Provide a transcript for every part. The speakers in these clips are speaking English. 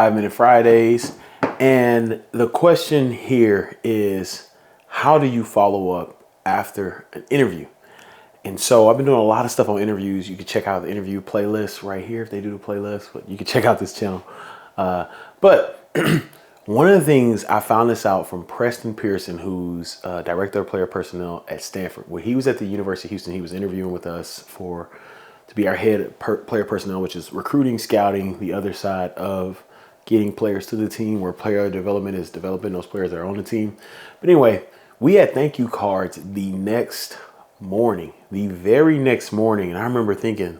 5-Minute Fridays. And the question here is, how do you follow up after an interview? And so I've been doing a lot of stuff on interviews. You can check out the interview playlist right here if they do the playlist, but you can check out this channel. But one of the things I found this out from Preston Pearson, who's director of player personnel at Stanford. When he was at the University of Houston, he was interviewing with us to be our head player personnel, which is recruiting, scouting, the other side of getting players to the team, where player development is developing those players that are on the team. But anyway, we had thank you cards the very next morning. And I remember thinking,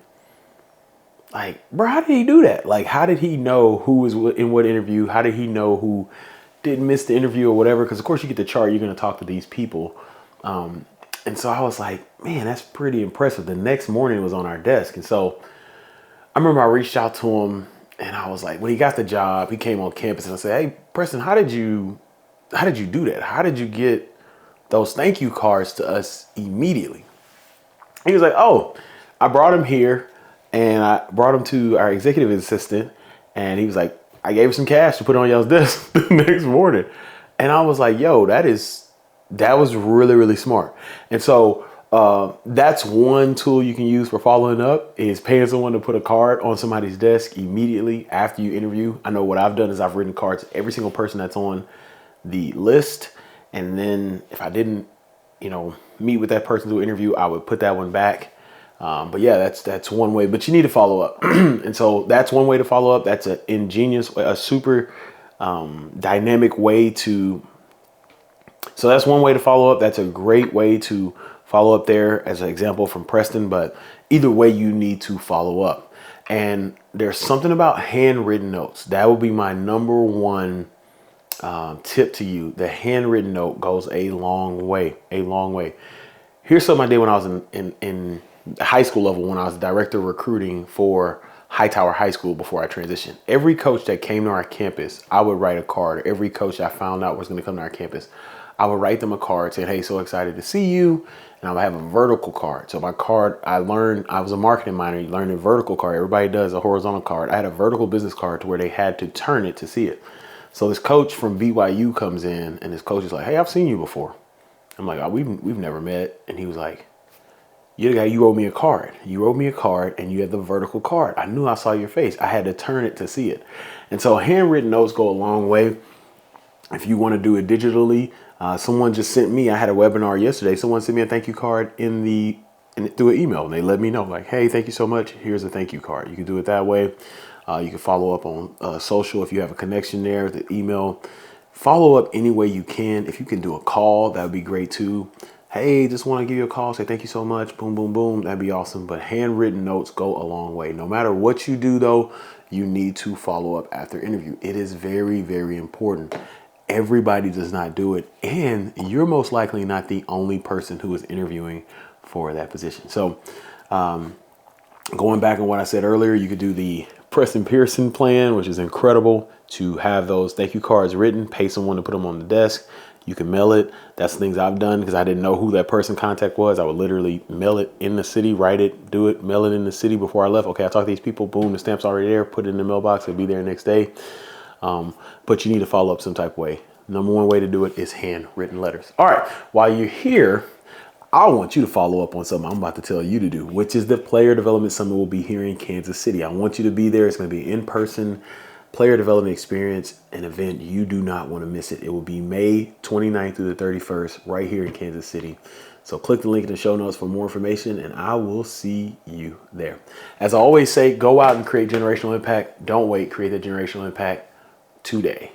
like, bro, how did he do that? Like, how did he know who was in what interview? How did he know who didn't miss the interview or whatever? Because, of course, you get the chart. You're going to talk to these people. And so I was like, man, that's pretty impressive. The next morning it was on our desk. And so I remember I reached out to him and I was like, when he got the job, he came on campus and I said, hey, Preston, how did you do that? How did you get those thank you cards to us immediately? He was like, oh, I brought him here and I brought him to our executive assistant. And he was like, I gave him some cash to put on y'all's desk the next morning. And I was like, yo, that was really, really smart. And so that's one tool you can use for following up, is paying someone to put a card on somebody's desk immediately after you interview. I know what I've done is I've written cards to every single person that's on the list. And then if I didn't, meet with that person to interview, I would put that one back. But yeah, that's one way, but you need to follow up. And so that's one way to follow up. That's a super dynamic way so that's one way to follow up. That's a great way to follow up there as an example from Preston, but either way you need to follow up. And there's something about handwritten notes. That would be my number one tip to you. The handwritten note goes a long way. Here's something I did when I was in high school level, when I was director of recruiting for Hightower High School before I transitioned. Every coach that came to our campus, I would write a card. Every coach I found out was going to come to our campus, I would write them a card saying, hey, so excited to see you. And I would have a vertical card. So my card, I was a marketing minor. You learn a vertical card. Everybody does a horizontal card. I had a vertical business card to where they had to turn it to see it. So this coach from BYU comes in and this coach is like, hey, I've seen you before. I'm like, oh, we've never met. And he was like, you're the guy, you wrote me a card. You wrote me a card and you had the vertical card. I knew I saw your face. I had to turn it to see it. And so handwritten notes go a long way. If you want to do it digitally, someone just sent me, I had a webinar yesterday. Someone sent me a thank you card through an email, and they let me know like, hey, thank you so much. Here's a thank you card. You can do it that way. You can follow up on social if you have a connection there, the email. Follow up any way you can. If you can do a call, that would be great too. Hey, just want to give you a call, say thank you so much, boom, boom, boom. That'd be awesome. But handwritten notes go a long way. No matter what you do though, you need to follow up after interview. It is very, very important. Everybody does not do it. And you're most likely not the only person who is interviewing for that position. So going back on what I said earlier, you could do the Preston Pearson plan, which is incredible, to have those thank you cards written, pay someone to put them on the desk. You can mail it. That's things I've done because I didn't know who that person contact was. I would literally mail it in the city, write it, do it, mail it in the city before I left. Okay, I talked to these people. Boom, the stamp's already there. Put it in the mailbox. It'll be there next day. But you need to follow up some type of way. Number one way to do it is handwritten letters. All right, while you're here, I want you to follow up on something I'm about to tell you to do, which is the Player Development Summit will be here in Kansas City. I want you to be there. It's going to be an in-person player development experience, an event. You do not want to miss it. It will be May 29th through the 31st right here in Kansas City. So click the link in the show notes for more information, and I will see you there. As I always say, go out and create generational impact. Don't wait. Create that generational impact today.